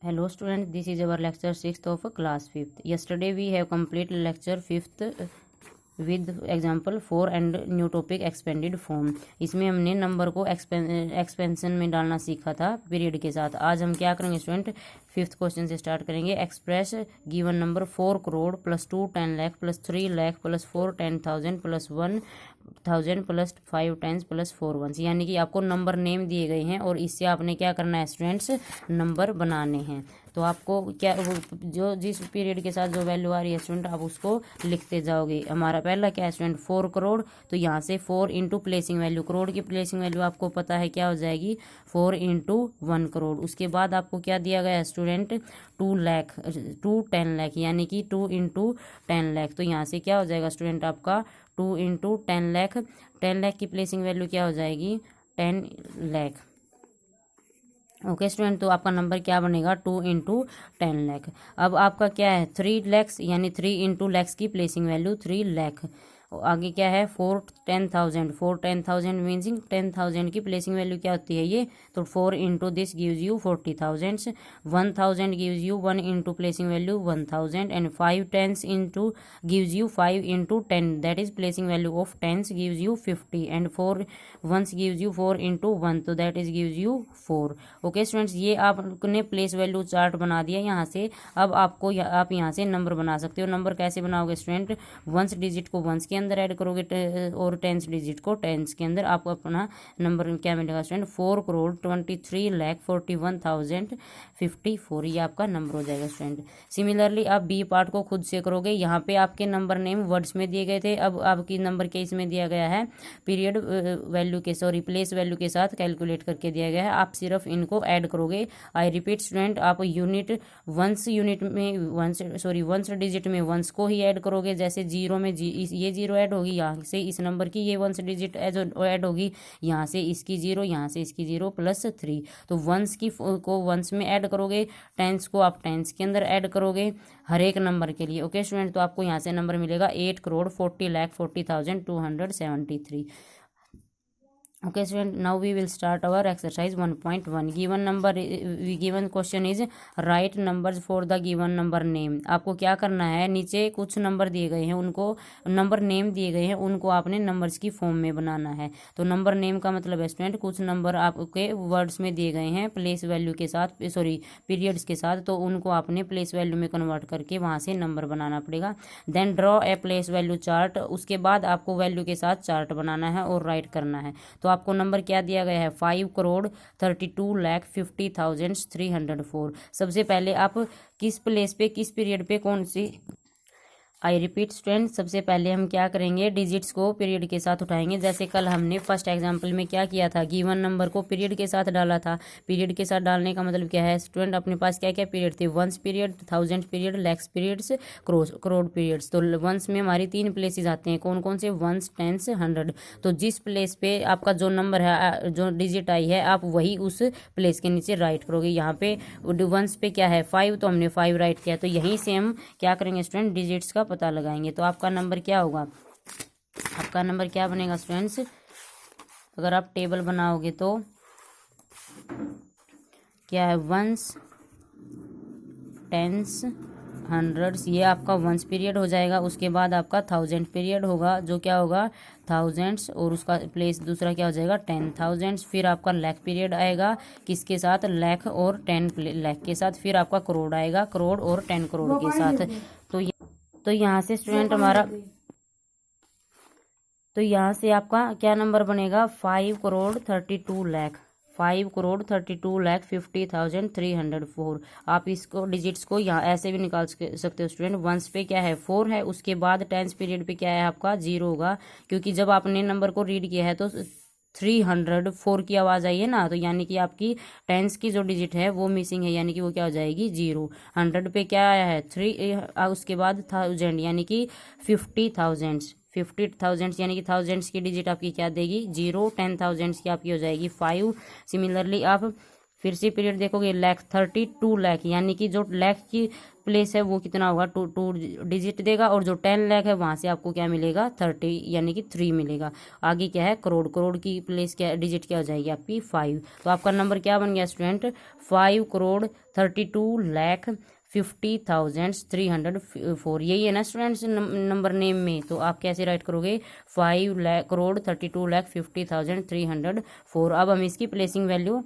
Hello students, this is our lecture 6th of class 5th. Yesterday we have completed lecture 5th with example 4 and new topic expanded form. इसमें हमने number को expansion में डालना सीखा था period के साथ. आज हम क्या करेंगे स्टूडेंट, 5th क्वेश्चन से स्टार्ट करेंगे. Express given number 4 crore plus 2 10 lakh plus 3 lakh plus 4 10,000 plus 1,000 plus 5 tens plus 4 ones. यानी कि आपको नंबर नेम दिए गए हैं और इससे आपने क्या करना है स्टूडेंट्स, नंबर बनाने हैं. तो आपको क्या जो जिस पीरियड के साथ जो वैल्यू आ रही है स्टूडेंट, आप उसको लिखते जाओगे. हमारा पहला क्या है स्टूडेंट, 4 करोड़. तो यहाँ से 4 इंटू प्लेसिंग वैल्यू, करोड़ की प्लेसिंग वैल्यू आपको पता है क्या हो जाएगी, 4 इंटू 1 करोड़. उसके बाद आपको क्या दिया गया है स्टूडेंट, 2 लाख 10 लाख, यानी कि 2 इंटू 10 लाख. तो यहाँ से क्या हो जाएगा स्टूडेंट आपका 2 इंटू 10 लाख. 10 लाख की प्लेसिंग वैल्यू क्या हो जाएगी, 10 लाख. ओके स्टूडेंट, तो आपका नंबर क्या बनेगा, 2 इंटू 10 लाख. अब आपका क्या है 3 लैक्स, यानी 3 इंटू लैक्स की प्लेसिंग वैल्यू 3 लाख. आगे क्या है 4 10,000. 4 10,000 मीन्स 10,000 की प्लेसिंग वैल्यू क्या होती है ये, तो 4 into this gives you 40,000. 1,000 gives you 1 into placing value 1,000 and 5 tens into gives you 5 into 10, that is placing value of tens gives you 50 and 4 ones gives you 4 into 1, तो that is gives you 4. Okay students, ये आपने place value chart बना दिया यहाँ से. अब आपको आप यहाँ से नंबर बना सकते हो. नंबर कैसे बनाओगे स्टूडेंट, वंस डिजिट को वंस के अंदर ऐड करोगे और टेंस डिजिट को टेंस के अंदर. आपको अपना नंबर क्या मिलेगा स्टूडेंट, 4 करोड़ 23 लाख 41,054. ये आपका नंबर हो जाएगा स्टूडेंट. सिमिलरली आप बी पार्ट को खुद से करोगे. यहाँ पे आपके नंबर नेम वर्ड्स में दिए गए थे, अब आपकी नंबर के इसमें दिया गया है पीरियड वैल्यू के प्लेस वैल्यू के साथ कैलकुलेट करके दिया गया है. आप सिर्फ इनको ऐड करोगे. आई रिपीट स्टूडेंट, आप वंस डिजिट में वंस को ही ऐड करोगे. जैसे जीरो में ये जीरो ऐड होगी, यहाँ से इस नंबर की ये वंस डिजिट ऐड होगी, यहाँ से इसकी जीरो, यहाँ से इसकी जीरो प्लस 3. तो वंस को वंस में ऐड करोगे, टेंस को आप टेंस के अंदर ऐड करोगे हर एक नंबर के लिए. ओके स्टूडेंट, तो आपको यहाँ से नंबर मिलेगा 8 crore 40 lakh 40,273. Okay student, now we will start our exercise 1.1. given question is write numbers for the given number name. आपको क्या करना है, नीचे कुछ नंबर दिए गए हैं, उनको नंबर नेम दिए गए हैं, उनको आपने नंबर्स की फॉर्म में बनाना है. तो नंबर नेम का मतलब है स्टूडेंट, कुछ नंबर आपके वर्ड्स में दिए गए हैं प्लेस वैल्यू के साथ, पीरियड्स के साथ, तो उनको आपने प्लेस वैल्यू में कन्वर्ट करके वहाँ से नंबर बनाना पड़ेगा. Then draw a place value chart. उसके बाद आपको वैल्यू के साथ चार्ट बनाना है और राइट करना है. तो आपको नंबर क्या दिया गया है, 5 करोड़ 32 लाख 50,304. सबसे पहले आप किस प्लेस पे, किस पीरियड पे, कौन सी, आई रिपीट स्टूडेंट, सबसे पहले हम क्या करेंगे, डिजिट्स को पीरियड के साथ उठाएंगे. जैसे कल हमने फर्स्ट एग्जांपल में क्या किया था, गिवन नंबर को पीरियड के साथ डाला था. पीरियड के साथ डालने का मतलब क्या है स्टूडेंट, अपने पास क्या क्या पीरियड थे, ones period, 1000 period, lakhs periods, crore periods. तो वंस में हमारी 3 प्लेसेस आते हैं, कौन कौन से, वंस, टेंस, 100. तो जिस प्लेस पे आपका जो नंबर है, जो डिजिट आई है, आप वही उस प्लेस के नीचे राइट करोगे. यहाँ पे वंस पे क्या है 5, तो हमने 5 राइट किया. तो यहीं से हम क्या करेंगे स्टूडेंट, डिजिट्स का पता लगाएंगे. तो आपका नंबर क्या होगा, आपका नंबर क्या बनेगा स्टूडेंट्स, अगर आप टेबल बनाओगे तो क्या है, वंस, टेंस, हंड्रेड्स, ये आपका वंस पीरियड हो जाएगा. उसके बाद आपका 1000 पीरियड होगा, जो क्या होगा थाउजेंड्स, और उसका प्लेस दूसरा क्या हो जाएगा 10,000. फिर आपका लाख पीरियड आएगा, किसके साथ, लाख और 10 लाख के साथ. फिर आपका करोड़ आएगा, करोड़ और 10 करोड़ के साथ. तो यहाँ से स्टूडेंट हमारा, तो यहाँ से आपका क्या नंबर बनेगा, 5 करोड़ 32 लाख 5 करोड़ 32 लाख 50,304. आप इसको डिजिट्स को यहाँ ऐसे भी निकाल सकते हो स्टूडेंट. वंस पे क्या है 4 है, उसके बाद टेंस पीरियड पे क्या है आपका 0 होगा, क्योंकि जब आपने नंबर को रीड किया है तो 304 की आवाज़ आई है ना, तो यानी कि आपकी टेंस की जो डिजिट है वो मिसिंग है, यानी कि वो क्या हो जाएगी 0. 100 पे क्या आया है 3, उसके बाद 1000, यानी कि 50,000 यानी कि थाउजेंड्स की डिजिट आपकी क्या देगी 0. 10,000 की आपकी हो जाएगी 5. सिमिलरली आप फिर से पीरियड देखोगे लाख 32 लाख, यानी कि जो लाख की प्लेस है वो कितना होगा, टू डिजिट देगा, और जो 10 लाख है वहाँ से आपको क्या मिलेगा 30 यानी कि 3 मिलेगा। आगे क्या है करोड़, करोड़ की प्लेस क्या डिजिट क्या हो जाएगी आपकी 5। तो आपका नंबर क्या बन गया स्टूडेंट 5,32,50,304। यही है ना स्टूडेंट्स नंबर नेम में। तो आप कैसे राइट करोगे 5,32,50,304। अब हम इसकी प्लेसिंग वैल्यू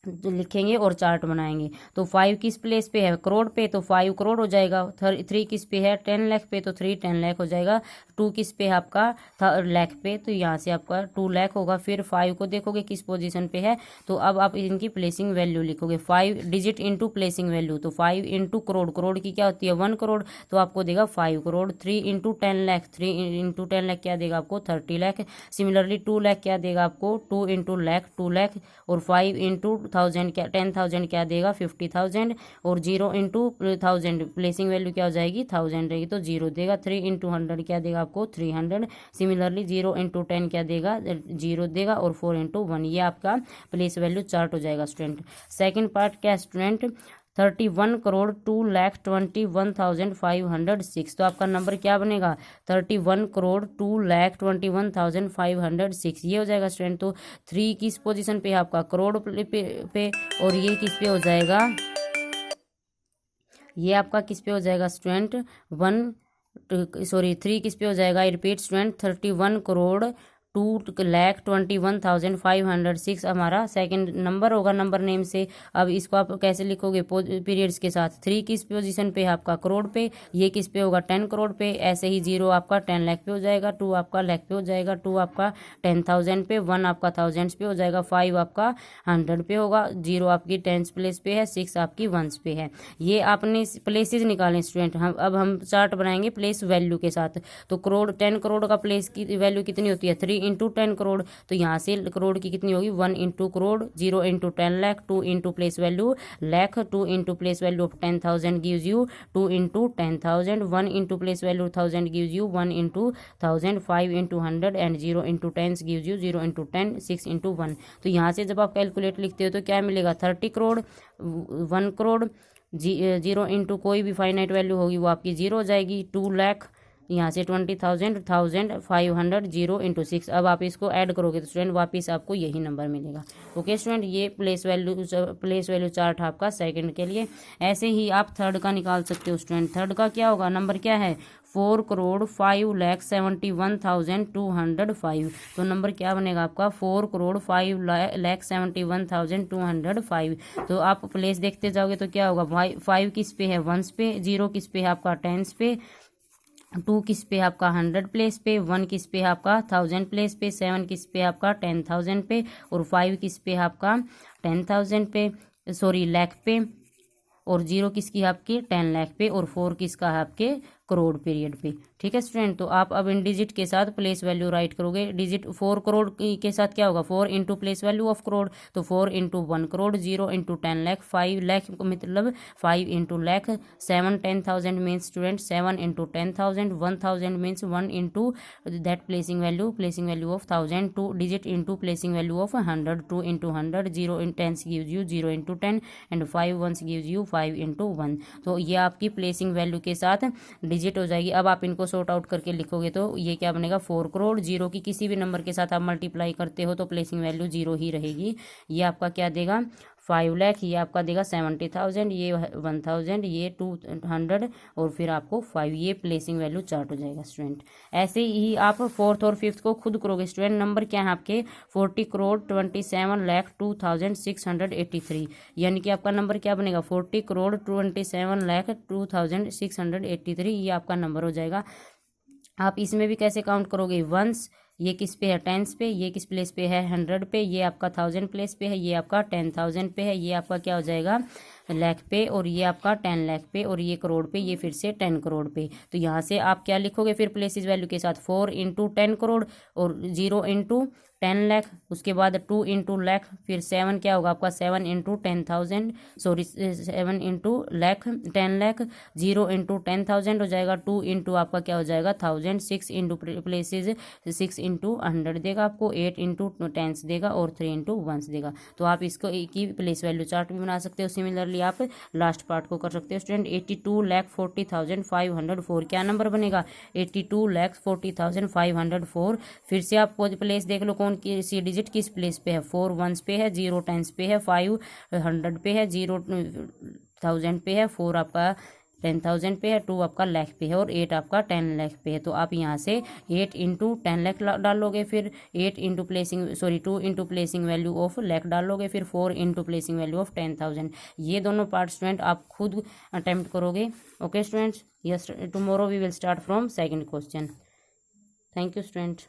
लिखेंगे और चार्ट बनाएंगे। तो 5 किस प्लेस पे है करोड़ पे, तो 5 करोड़ हो जाएगा। 3 किस पे है 10 लाख पे, तो 3 10 लाख हो जाएगा। 2 किस पे है आपका लाख पे, तो यहाँ से आपका 2 लाख होगा। फिर 5 को देखोगे किस पोजीशन पे है, तो अब आप इनकी प्लेसिंग वैल्यू लिखोगे 5 डिजिट इंटू प्लेसिंग वैल्यू। तो 5 इंटू करोड़, करोड़ की क्या होती है 1 करोड़, तो आपको देगा 5 करोड़। 3 इंटू 10 लाख, 3 इंटू 10 लाख क्या देगा आपको 30 लाख। सिमिलरली 2 लाख क्या देगा आपको 2 इंटू लाख 2 लाख, और 5 इंटू 1000 क्या 10,000 क्या देगा 50,000, और 0 इंटू 1000 प्लेसिंग वैल्यू क्या हो जाएगी 1000 रहेगी तो 0 देगा। 3 इंटू 100 क्या देगा आपको 300। सिमिलरली 0 इंटू 10 क्या देगा 0 देगा, और 4 इंटू 1 ये आपका प्लेस वैल्यू चार्ट हो जाएगा स्टूडेंट। सेकेंड पार्ट क्या है स्टूडेंट 31,02,21,506। तो आपका नंबर क्या बनेगा 31,02,21,506 ये हो जाएगा स्टूडेंट। तो 3 किस पोजीशन पे है आपका करोड़ पे, और ये किस पे हो जाएगा, ये आपका किस पे हो जाएगा स्टूडेंट 3 किस पे हो जाएगा, आई रिपीट स्टूडेंट 31,02,21,506 हमारा सेकंड नंबर होगा नंबर नेम से। अब इसको आप कैसे लिखोगे पीरियड्स के साथ। 3 किस पोजीशन पे है आपका करोड़ पे, ये किस पे होगा 10 करोड़ पे। ऐसे ही 0 आपका 10 लाख पे हो जाएगा, 2 आपका लाख पे हो जाएगा, 2 आपका 10,000 पे, 1 आपका थाउजेंड्स पे हो जाएगा, 5 आपका 100 पे होगा, 0 आपकी टेंस प्लेस पे है, 6 आपकी वंस पे है। ये आपने प्लेसेस निकालें स्टूडेंट। अब हम चार्ट बनाएंगे प्लेस वैल्यू के साथ। तो करोड़ 10 करोड़ का प्लेस की वैल्यू कितनी होती है 3 इंटू 10 करोड़, तो यहाँ से करोड़ की कितनी होगी 1 into crore, 0 into 10 lakh, 2 into place value lakh, 2 into place value of 10,000 gives you 2 into 10,000, 1 into place value 1000 gives you 1 into 1000, 5 into 100 and 0 into 10 gives you 0 into 10, 6 into 1। तो यहाँ से जब आप कैलकुलेट लिखते हो तो क्या मिलेगा 30 करोड़ 1 करोड़, 0 इंटू कोई भी फाइनाइट वैल्यू होगी वो आपकी 0 हो जाएगी, 2 लाख, यहाँ से 20,000 1,500 0 इंटू 6। अब आप इसको ऐड करोगे तो स्टूडेंट वापस आपको यही नंबर मिलेगा। ओके स्टूडेंट, ये प्लेस वैल्यू चार्ट आपका सेकंड के लिए। ऐसे ही आप थर्ड का निकाल सकते हो स्टूडेंट। थर्ड का क्या होगा नंबर क्या है 4,05,71,205। तो नंबर क्या बनेगा आपका 4,05,71,205। तो आप प्लेस देखते जाओगे तो क्या होगा 5 किस पे है वंस पे, 0 किस पे है आपका टेंस पे, 2 किस पे है आपका 100 प्लेस पे, 1 किस पे है आपका 1000 प्लेस पे, 7 किस पे है आपका 10,000 पे, और 5 किस पे है आपका 10,000 पे लाख पे, और 0 किसकी है आपकी 10 लाख पे, और 4 किसका है आपके करोड़ पीरियड पे। ठीक है स्टूडेंट, तो आप अब इन डिजिट के साथ प्लेस वैल्यू राइट करोगे। डिजिट 4 करोड़ के साथ क्या होगा 4 into place value of crore, तो 4 इंटू 1 करोड़, 0 इंटू 10 लाख, 5 लाख मतलब 5 into lakh, 7 10,000 means student 7 into 10,000, 1,000 means 1 into that placing value of 1,000, 2 digit into placing value of 100, 2 into 100, 0 in 10 gives you 0 into 10 and 5 ones gives you 5 into 1। तो ये आपकी placing value के साथ digit हो जाएगी। अब आप इनको सॉर्ट आउट करके लिखोगे तो ये क्या बनेगा 4 करोड़, 0 की किसी भी नंबर के साथ आप मल्टीप्लाई करते हो तो प्लेसिंग वैल्यू 0 ही रहेगी। ये आपका क्या देगा 5 लाख, ये आपका देगा 70,000, ये 1,000, ये 200, और फिर आपको 5, ये प्लेसिंग वैल्यू चार्ट हो जाएगा स्टूडेंट। ऐसे ही आप फोर्थ और फिफ्थ को खुद करोगे स्टूडेंट। नंबर क्या है आपके 40 करोड़ 27,02,683, यानी कि आपका नंबर क्या बनेगा 40 करोड़ 27,02,683, ये आपका नंबर हो जाएगा। आप इसमें भी कैसे काउंट करोगे वंस, ये किस पे है टेंस पे, ये किस प्लेस पे है 100 पे, ये आपका 1000 प्लेस पे है, ये आपका 10,000 पे है, ये आपका क्या हो जाएगा लाख पे, और ये आपका 10 लाख पे, और ये करोड़ पे, ये फिर से 10 करोड़ पे। तो यहाँ से आप क्या लिखोगे फिर प्लेसेस वैल्यू के साथ, 4 इंटू 10 करोड़ और 0 इंटू 10 लाख, उसके बाद 2 इंटू लाख, फिर 7 क्या होगा आपका 7 into 10,000, sorry 7 into lakh 10 lakh, 0 into 10,000 हो जाएगा, 2 इंटू आपका क्या हो जाएगा 1000, 6 इंटू प्लेसेज 6 इंटू 100 देगा आपको, 8 इंटू 10 देगा, और 3 इंटू 1 देगा। तो आप इसको एक ही प्लेस वैल्यू चार्ट भी बना सकते हो। सिमिलरली आप लास्ट पार्ट को कर सकते हो स्टूडेंट। 82,40,504 क्या नंबर बनेगा, 82,40,504। फिर से आप प्लेस देख लो, कौन सी डिजिट किस प्लेस पे है, 4 1s पे है, 0 10s पे है, 5 100 पे है, 0 1000 पे है, 4 आपका 10,000 पे है, 2 आपका लाख पे है, और 8 आपका 10 लाख पे है। तो आप यहाँ से 8 इंटू 10 लाख डालोगे, फिर 8 into placing 2 into placing value of lakh डालोगे, फिर 4 इंटू प्लेसिंग वैल्यू ऑफ 10,000। ये दोनों पार्ट स्टूडेंट आप खुद अटेम्प्ट करोगे। Okay students, yes, tomorrow we will start from second question. Thank you student.